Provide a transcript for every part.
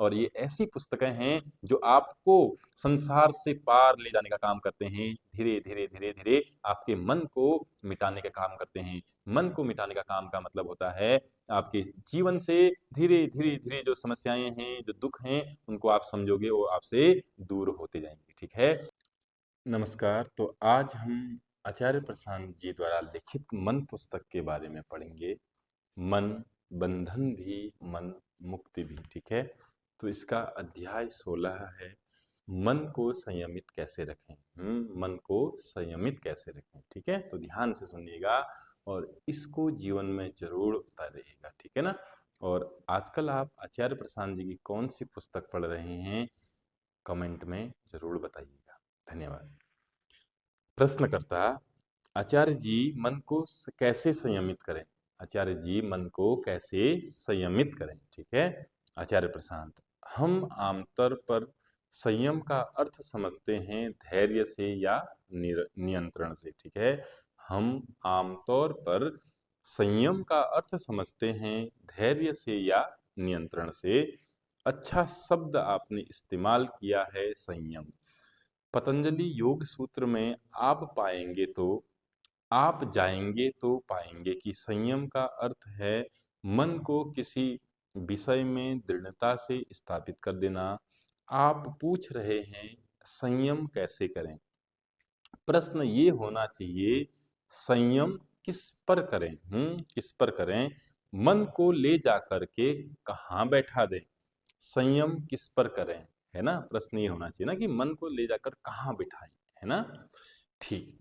और ये ऐसी पुस्तकें हैं जो आपको संसार से पार ले जाने का काम करते हैं। धीरे धीरे धीरे धीरे आपके मन को मिटाने का काम करते हैं। मन को मिटाने का काम का मतलब होता है आपके जीवन से धीरे धीरे धीरे जो समस्याएं हैं, जो दुख हैं, उनको आप समझोगे वो आपसे दूर होते जाएंगे। ठीक है। नमस्कार। तो आज हम आचार्य प्रशांत जी द्वारा लिखित मन पुस्तक के बारे में पढ़ेंगे। मन बंधन भी, मन मुक्ति भी। ठीक है। तो इसका अध्याय 16 है, मन को संयमित कैसे रखें। मन को संयमित कैसे रखें। ठीक है। तो ध्यान से सुनिएगा और इसको जीवन में जरूर उतारिएगा। ठीक है ना। और आजकल आप आचार्य प्रशांत जी की कौन सी पुस्तक पढ़ रहे हैं, कमेंट में जरूर बताइएगा। धन्यवाद। प्रश्नकर्ता, आचार्य जी मन को कैसे संयमित करें। आचार्य जी मन को कैसे संयमित करें। ठीक है। आचार्य प्रशांत, हम आमतौर पर संयम का अर्थ समझते हैं धैर्य से या नियंत्रण से। ठीक है। हम आमतौर पर संयम का अर्थ समझते हैं धैर्य से या नियंत्रण से। अच्छा शब्द आपने इस्तेमाल किया है, संयम। पतंजलि योग सूत्र में आप जाएंगे तो पाएंगे कि संयम का अर्थ है मन को किसी विषय में दृढ़ता से स्थापित कर देना। आप पूछ रहे हैं संयम कैसे करें। प्रश्न ये होना चाहिए, संयम किस पर करें। किस पर करें। मन को ले जा करके कहाँ बैठा दें। संयम किस पर करें, है ना। प्रश्न ये होना चाहिए ना कि मन को ले जाकर कहाँ बिठाएं, है ना। ठीक।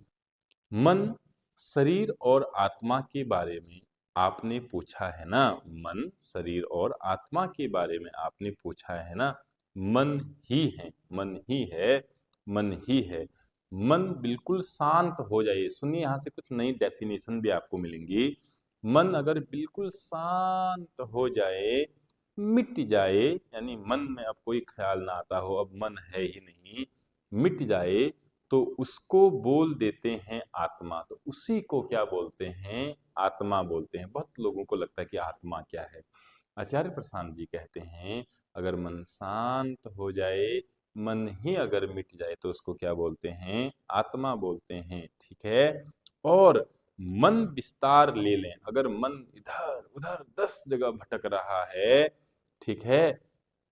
मन, शरीर और आत्मा के बारे में आपने पूछा है ना। मन, शरीर और आत्मा के बारे में आपने पूछा है ना। मन ही है, मन ही है, मन ही है। मन बिल्कुल शांत हो जाए। सुनिए, यहाँ से कुछ नई डेफिनेशन भी आपको मिलेंगी। मन अगर बिल्कुल शांत हो जाए, मिट जाए, यानी मन में अब कोई ख्याल ना आता हो, अब मन है ही नहीं, मिट जाए, तो उसको बोल देते हैं आत्मा। तो उसी को क्या बोलते हैं, आत्मा बोलते हैं। बहुत लोगों को लगता है कि आत्मा क्या है। आचार्य प्रशांत जी कहते हैं अगर मन शांत हो जाए, मन ही अगर मिट जाए, तो उसको क्या बोलते हैं, आत्मा बोलते हैं। ठीक है। और मन विस्तार ले लें, अगर मन इधर उधर 10 जगह भटक रहा है, ठीक है,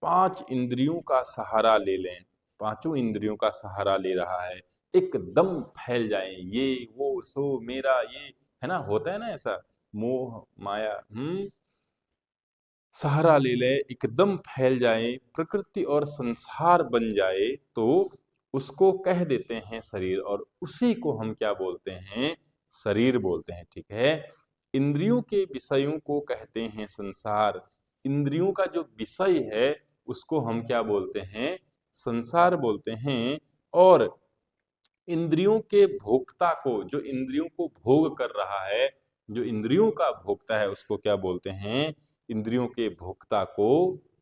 5 इंद्रियों का सहारा ले लें, पांचों इंद्रियों का सहारा ले रहा है, एकदम फैल जाए, ये वो सो मेरा ये, है ना, होता है ना ऐसा, मोह माया, सहारा ले ले, एकदम फैल जाए, प्रकृति और संसार बन जाए, तो उसको कह देते हैं शरीर, और उसी को हम क्या बोलते हैं, शरीर बोलते हैं। ठीक है। इंद्रियों के विषयों को कहते हैं संसार। इंद्रियों का जो विषय है उसको हम क्या बोलते हैं, संसार बोलते हैं। और इंद्रियों के भोक्ता को, जो इंद्रियों को भोग कर रहा है, जो इंद्रियों का भोक्ता है, उसको क्या बोलते हैं, इंद्रियों के भोक्ता को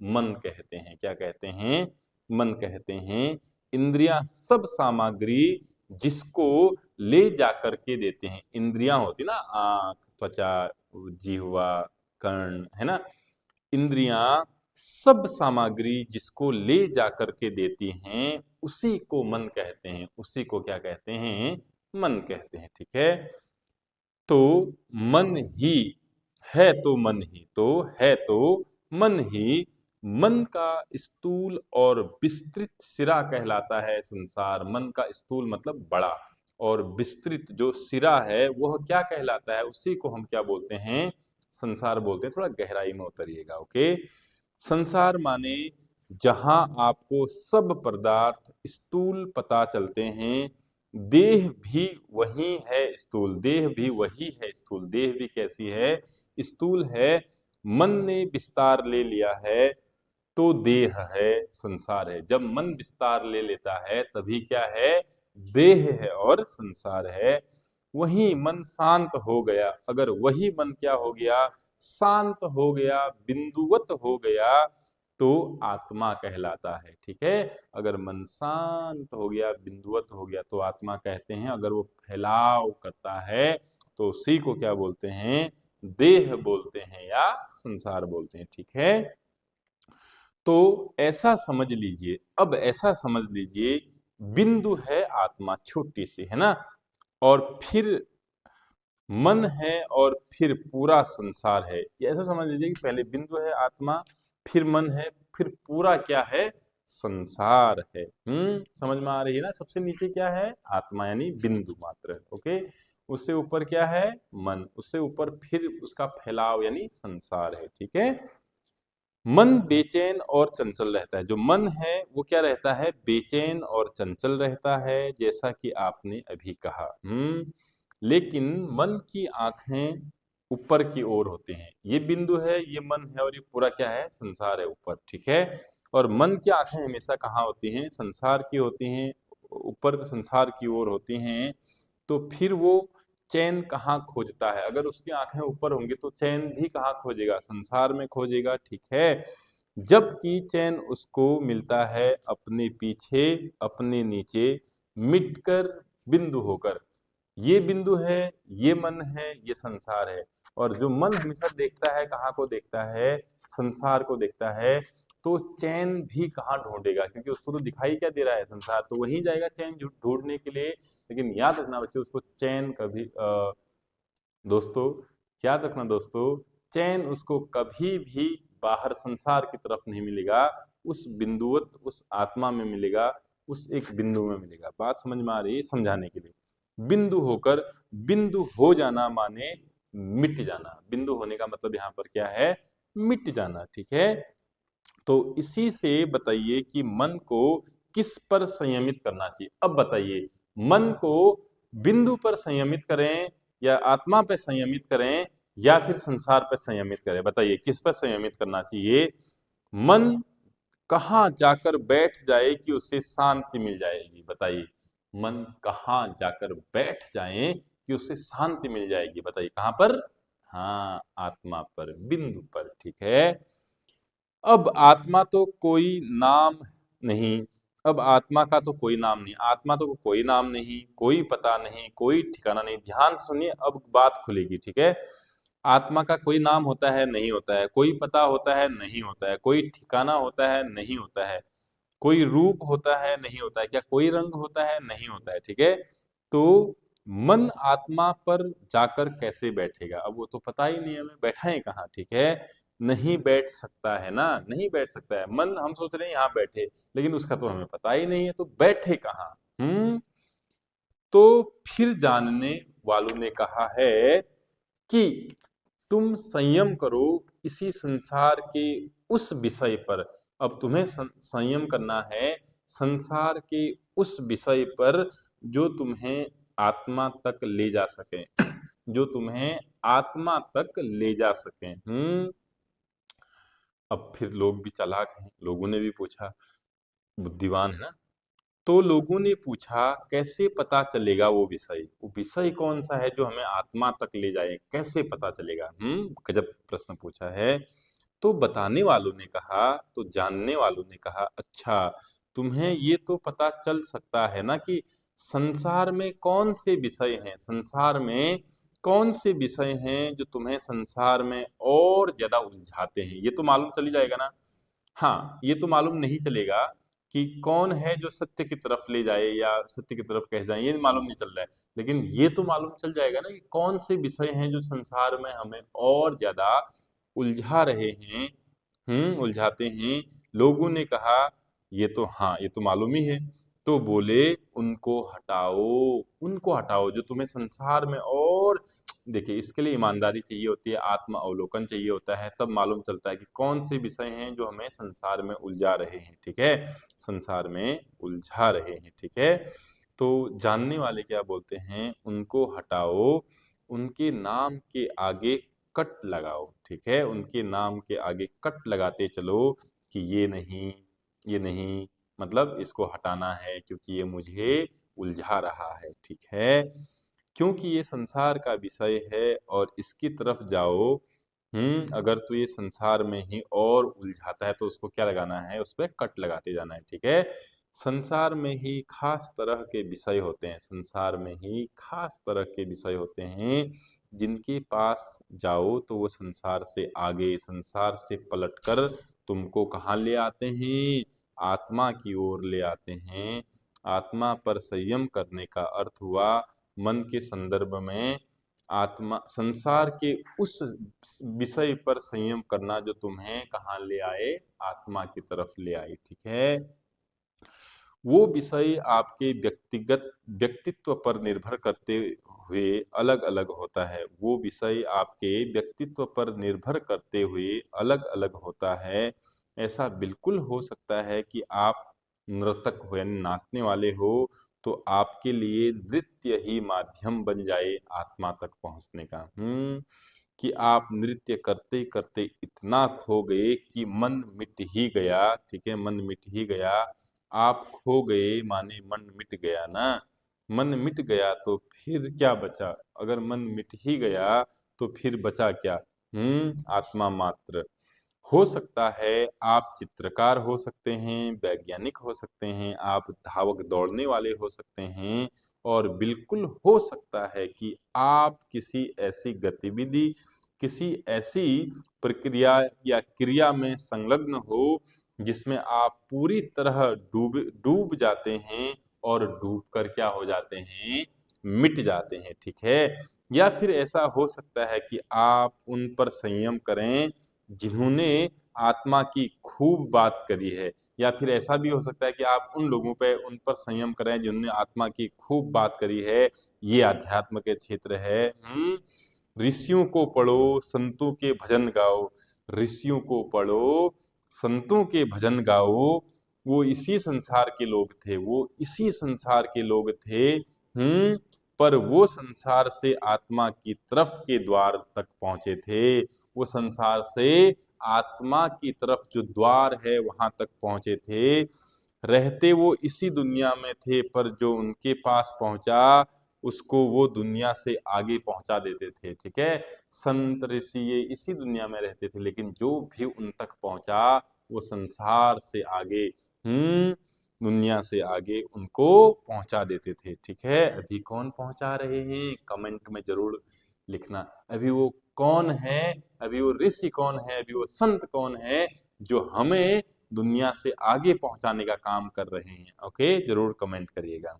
मन कहते हैं। क्या कहते हैं, मन कहते हैं। इंद्रियां सब सामग्री जिसको ले जाकर के देते हैं। इंद्रियां होती ना, आंख, त्वचा, जिह्वा, कर्ण, है ना। इंद्रियां सब सामग्री जिसको ले जाकर के देती हैं, उसी को मन कहते हैं। उसी को क्या कहते हैं, मन कहते हैं। ठीक है। तो मन ही है, तो मन ही, तो है तो मन ही, मन का स्थूल और विस्तृत सिरा कहलाता है संसार। मन का स्थूल मतलब बड़ा, और विस्तृत जो सिरा है वह क्या कहलाता है, उसी को हम क्या बोलते हैं, संसार बोलते हैं। थोड़ा गहराई में उतरिएगा। ओके। संसार माने जहां आपको सब पदार्थ स्थूल पता चलते हैं। देह भी वही है स्थूल, देह भी वही है स्थूल। देह भी कैसी है, स्थूल है। मन ने विस्तार ले लिया है तो देह है, संसार है। जब मन विस्तार ले लेता है तभी क्या है, देह है और संसार है। वही मन शांत हो गया, अगर वही मन क्या हो गया, शांत हो गया, बिंदुवत हो गया, तो आत्मा कहलाता है। ठीक है। अगर मन शांत हो गया, बिंदुवत हो गया, तो आत्मा कहते हैं। अगर वो फैलाव करता है तो उसी को क्या बोलते हैं, देह बोलते हैं या संसार बोलते हैं। ठीक है। तो ऐसा समझ लीजिए, अब ऐसा समझ लीजिए, बिंदु है आत्मा छोटी सी, है ना, और फिर मन है, और फिर पूरा संसार है। ये ऐसा समझ लीजिए कि पहले बिंदु है आत्मा, फिर मन है, फिर पूरा क्या है, संसार है। समझ में आ रही है ना। सबसे नीचे क्या है, आत्मा यानी बिंदु मात्र, ओके। उससे ऊपर क्या है, मन, उससे ऊपर फिर उसका फैलाव यानी संसार है, ठीक है। मन बेचैन और चंचल रहता है। जो मन है वो क्या रहता है, बेचैन और चंचल रहता है, जैसा कि आपने अभी कहा। लेकिन मन की आंखें ऊपर की ओर होते हैं। ये बिंदु है, ये मन है, और ये पूरा क्या है, संसार है ऊपर, ठीक है। और मन की आंखें हमेशा कहाँ होती हैं, संसार की होती हैं, ऊपर संसार की ओर होती हैं। तो फिर वो चैन कहाँ खोजता है, अगर उसकी आंखें ऊपर होंगी तो चैन भी कहाँ खोजेगा, संसार में खोजेगा, ठीक है। जबकि चैन उसको मिलता है अपने पीछे, अपने नीचे, मिटकर, बिंदु होकर। ये बिंदु है, ये मन है, ये संसार है। और जो मन हमेशा देखता है, कहाँ को देखता है, संसार को देखता है। तो चैन भी कहाँ ढूंढेगा, क्योंकि उसको तो दिखाई क्या दे रहा है, संसार, तो वहीं जाएगा चैन ढूंढने के लिए। लेकिन याद रखना बच्चों, उसको चैन कभी दोस्तों, याद रखना दोस्तों, चैन उसको कभी भी बाहर संसार की तरफ नहीं मिलेगा, उस बिंदुवत, उस आत्मा में मिलेगा, उस एक बिंदु में मिलेगा। बात समझ में आ रही है, समझाने के लिए। बिंदु होकर, बिंदु हो जाना माने मिट जाना। बिंदु होने का मतलब यहाँ पर क्या है, मिट जाना, ठीक है। तो इसी से बताइए कि मन को किस पर संयमित करना चाहिए। अब बताइए, मन को बिंदु पर संयमित करें, या आत्मा पर संयमित करें, या फिर संसार पर संयमित करें। बताइए किस पर संयमित करना चाहिए। मन कहाँ जाकर बैठ जाए कि उसे शांति मिल जाएगी, बताइए। मन कहाँ जाकर बैठ जाए कि उसे शांति मिल जाएगी, बताइए कहाँ पर। हाँ, आत्मा पर, बिंदु पर, ठीक है। अब आत्मा तो कोई नाम नहीं, अब आत्मा का तो कोई नाम नहीं, आत्मा तो कोई नाम नहीं, कोई पता नहीं, कोई ठिकाना नहीं। ध्यान से सुनिए, अब बात खुलेगी, ठीक है। आत्मा का कोई नाम होता है, नहीं होता है, कोई पता होता है, नहीं होता है, कोई ठिकाना होता है, नहीं होता है, कोई रूप होता है, नहीं होता है, क्या कोई रंग होता है, नहीं होता है, ठीक है। तो मन आत्मा पर जाकर कैसे बैठेगा, अब वो तो पता ही नहीं है हमें, बैठा है कहाँ, ठीक है। नहीं बैठ सकता है ना, नहीं बैठ सकता है मन, हम सोच रहे हैं यहाँ बैठे, लेकिन उसका तो हमें पता ही नहीं है, तो बैठे कहाँ। तो फिर जानने वालों ने कहा है कि तुम संयम करो इसी संसार के उस विषय पर। अब तुम्हें संयम करना है संसार के उस विषय पर जो तुम्हें आत्मा तक ले जा सके, जो तुम्हें आत्मा तक ले जा सके। अब फिर लोग भी चालाक हैं, लोगों ने भी पूछा, बुद्धिमान है ना। तो लोगों ने पूछा कैसे पता चलेगा वो विषय, वो विषय कौन सा है जो हमें आत्मा तक ले जाए, कैसे पता चलेगा। गजब प्रश्न पूछा है। तो बताने वालों ने कहा, तो जानने वालों ने कहा, अच्छा तुम्हें ये तो पता चल सकता है ना कि संसार में कौन से विषय हैं, संसार में कौन से विषय हैं जो तुम्हें संसार में और ज्यादा उलझाते हैं, ये तो मालूम चली जाएगा ना। हाँ, ये तो मालूम नहीं चलेगा कि कौन है जो सत्य की तरफ ले जाए या सत्य की तरफ कह जाए, ये मालूम नहीं चल रहा है। लेकिन ये तो मालूम चल जाएगा ना कि कौन से विषय हैं जो संसार में हमें और ज्यादा उलझा रहे हैं, उलझाते हैं। लोगों ने कहा ये तो, हाँ ये तो मालूम ही है। तो बोले उनको हटाओ, उनको हटाओ जो तुम्हें संसार में और, देखिए इसके लिए ईमानदारी चाहिए होती है, आत्म अवलोकन चाहिए होता है, तब मालूम चलता है कि कौन से विषय हैं जो हमें संसार में उलझा रहे हैं, ठीक है, संसार में उलझा रहे हैं, ठीक है। तो जानने वाले क्या बोलते हैं, उनको हटाओ, उनके नाम के आगे कट लगाओ, ठीक है, उनके नाम के आगे कट लगाते चलो कि ये नहीं, ये नहीं, मतलब इसको हटाना है क्योंकि ये मुझे उलझा रहा है, ठीक है। क्योंकि ये संसार का विषय है और इसकी तरफ जाओ, अगर तो ये संसार में ही और उलझाता है तो उसको क्या लगाना है, उस पर कट लगाते जाना है, ठीक है। संसार में ही खास तरह के विषय होते हैं, संसार में ही खास तरह के विषय होते हैं जिनके पास जाओ तो वो संसार से आगे, संसार से पलटकर तुमको कहाँ ले आते हैं? आत्मा की ओर ले आते हैं। आत्मा पर संयम करने का अर्थ हुआ मन के संदर्भ में आत्मा, संसार के उस विषय पर संयम करना जो तुम्हें कहाँ ले आए? आत्मा की तरफ ले आए, ठीक है। वो विषय आपके व्यक्तिगत व्यक्तित्व पर निर्भर करते हुए अलग अलग होता है। वो विषय आपके व्यक्तित्व पर निर्भर करते हुए अलग अलग होता है। ऐसा बिल्कुल हो सकता है कि आप नर्तक हो यानी नाचने वाले हो, तो आपके लिए नृत्य ही माध्यम बन जाए आत्मा तक पहुंचने का। कि आप नृत्य करते करते इतना खो गए कि मन मिट ही गया, ठीक है, मन मिट ही गया। आप खो गए माने मन मिट गया ना। मन मिट गया तो फिर क्या बचा? अगर मन मिट ही गया तो फिर बचा क्या? आत्मा मात्र। हो सकता है आप चित्रकार हो सकते हैं, वैज्ञानिक हो सकते हैं, आप धावक दौड़ने वाले हो सकते हैं, और बिल्कुल हो सकता है कि आप किसी ऐसी गतिविधि, किसी ऐसी प्रक्रिया या क्रिया में संलग्न हो जिसमें आप पूरी तरह डूब डूब जाते हैं और डूब कर क्या हो जाते हैं? मिट जाते हैं, ठीक है। या फिर ऐसा हो सकता है कि आप उन पर संयम करें जिन्होंने आत्मा की खूब बात करी है, या फिर ऐसा भी हो सकता है कि आप उन लोगों पे उन पर संयम करें जिन्होंने आत्मा की खूब बात करी है। ये अध्यात्म के क्षेत्र है। ऋषियों को पढ़ो, संतों के भजन गाओ। ऋषियों को पढ़ो, संतों के भजन गाओ। वो इसी संसार के लोग थे, वो इसी संसार के लोग थे। पर वो संसार से आत्मा की तरफ के द्वार तक पहुंचे थे। वो संसार से आत्मा की तरफ जो द्वार है वहां तक पहुंचे थे। रहते वो इसी दुनिया में थे, पर जो उनके पास पहुंचा उसको वो दुनिया से आगे पहुंचा देते थे, ठीक है। संत ऋषि ये इसी दुनिया में रहते थे, लेकिन जो भी उन तक पहुंचा वो संसार से आगे, दुनिया से आगे उनको पहुंचा देते थे, ठीक है। अभी कौन पहुंचा रहे हैं? कमेंट में जरूर लिखना। अभी वो कौन है? अभी वो ऋषि कौन है? अभी वो संत कौन है जो हमें दुनिया से आगे पहुंचाने का काम कर रहे हैं? ओके, जरूर कमेंट करिएगा।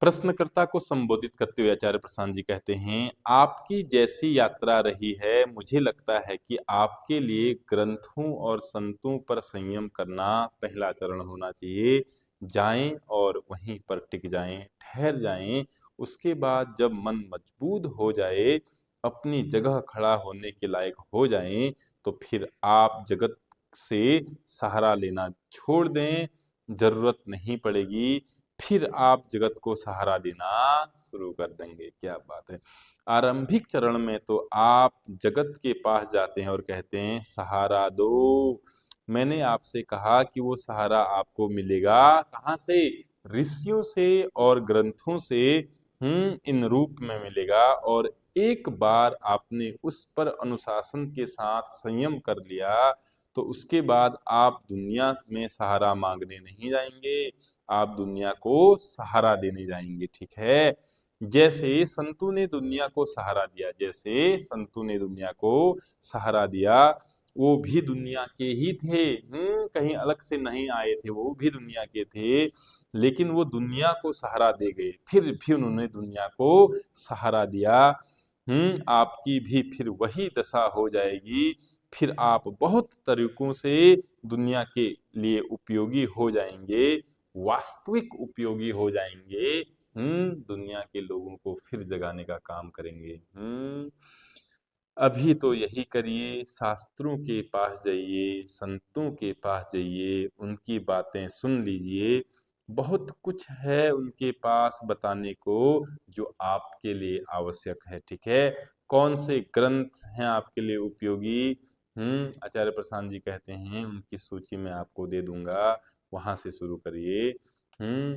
प्रश्नकर्ता को संबोधित करते हुए आचार्य प्रशांत जी कहते हैं, आपकी जैसी यात्रा रही है, मुझे लगता है कि आपके लिए ग्रंथों और संतों पर संयम करना पहला चरण होना चाहिए। जाएं और वहीं पर टिक जाएं, ठहर जाएं। उसके बाद जब मन मजबूत हो जाए, अपनी जगह खड़ा होने के लायक हो जाएं, तो फिर आप जगत से सहारा लेना छोड़ दें। जरूरत नहीं पड़ेगी, फिर आप जगत को सहारा देना शुरू कर देंगे। क्या बात है। आरंभिक चरण में तो आप जगत के पास जाते हैं और कहते हैं सहारा दो। मैंने आपसे कहा कि वो सहारा आपको मिलेगा कहाँ से? ऋषियों से और ग्रंथों से। इन रूप में मिलेगा। और एक बार आपने उस पर अनुशासन के साथ संयम कर लिया तो उसके बाद आप दुनिया में सहारा मांगने नहीं जाएंगे, आप दुनिया को सहारा देने जाएंगे, ठीक है। जैसे संतों ने दुनिया को सहारा दिया, जैसे संतों ने दुनिया को सहारा दिया, वो भी दुनिया के ही थे। कहीं अलग से नहीं आए थे, वो भी दुनिया के थे, लेकिन वो दुनिया को सहारा दे गए। फिर भी उन्होंने दुनिया को सहारा दिया। आपकी भी फिर वही दशा हो जाएगी। फिर आप बहुत तरीकों से दुनिया के लिए उपयोगी हो जाएंगे, वास्तविक उपयोगी हो जाएंगे। दुनिया के लोगों को फिर जगाने का काम करेंगे। अभी तो यही करिए, शास्त्रों के पास जाइए, संतों के पास जाइए, उनकी बातें सुन लीजिए। बहुत कुछ है उनके पास बताने को जो आपके लिए आवश्यक है, ठीक है। कौन से ग्रंथ हैं आपके लिए उपयोगी? आचार्य प्रशांत जी कहते हैं उनकी सूची में आपको दे दूंगा, वहां से शुरू करिए।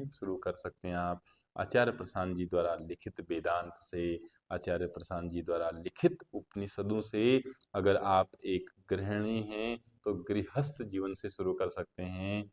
शुरू कर सकते हैं आप। आचार्य प्रशांत जी द्वारा लिखित वेदांत से, आचार्य प्रशांत जी द्वारा लिखित उपनिषदों से अगर आप एक गृहिणी हैं तो गृहस्थ जीवन से शुरू कर सकते हैं।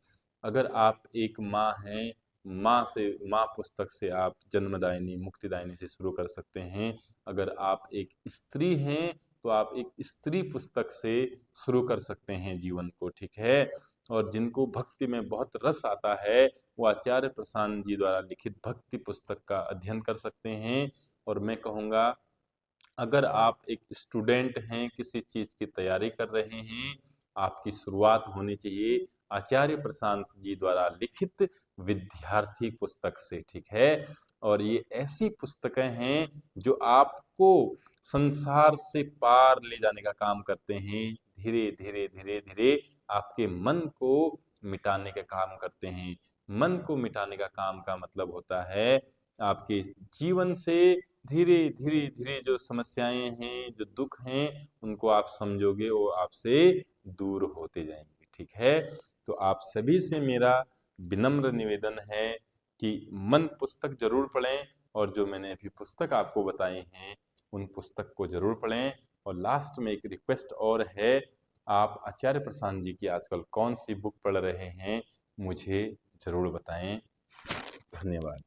अगर आप एक माँ हैं, माँ पुस्तक से आप जन्मदायिनी मुक्तिदायिनी से शुरू कर सकते हैं। अगर आप एक स्त्री हैं तो आप एक स्त्री पुस्तक से शुरू कर सकते हैं जीवन को, ठीक है। और जिनको भक्ति में बहुत रस आता है वो आचार्य प्रशांत जी द्वारा लिखित भक्ति पुस्तक का अध्ययन कर सकते हैं। और मैं कहूँगा अगर आप एक स्टूडेंट हैं, किसी चीज़ की तैयारी कर रहे हैं, आपकी शुरुआत होनी चाहिए आचार्य प्रशांत जी द्वारा लिखित विद्यार्थी पुस्तक से, ठीक है। और ये ऐसी पुस्तकें हैं जो आपको संसार से पार ले जाने का काम करते हैं। धीरे धीरे धीरे धीरे आपके मन को मिटाने का काम करते हैं। मन को मिटाने का काम का मतलब होता है आपके जीवन से धीरे धीरे धीरे जो समस्याएं हैं, जो दुख हैं, उनको आप समझोगे वो आपसे दूर होते जाएंगे, ठीक है। तो आप सभी से मेरा विनम्र निवेदन है कि मन पुस्तक जरूर पढ़ें, और जो मैंने अभी पुस्तक आपको बताए हैं उन पुस्तक को जरूर पढ़ें। और लास्ट में एक रिक्वेस्ट और है, आप आचार्य प्रशांत जी की आजकल कौन सी बुक पढ़ रहे हैं मुझे जरूर बताएं। धन्यवाद।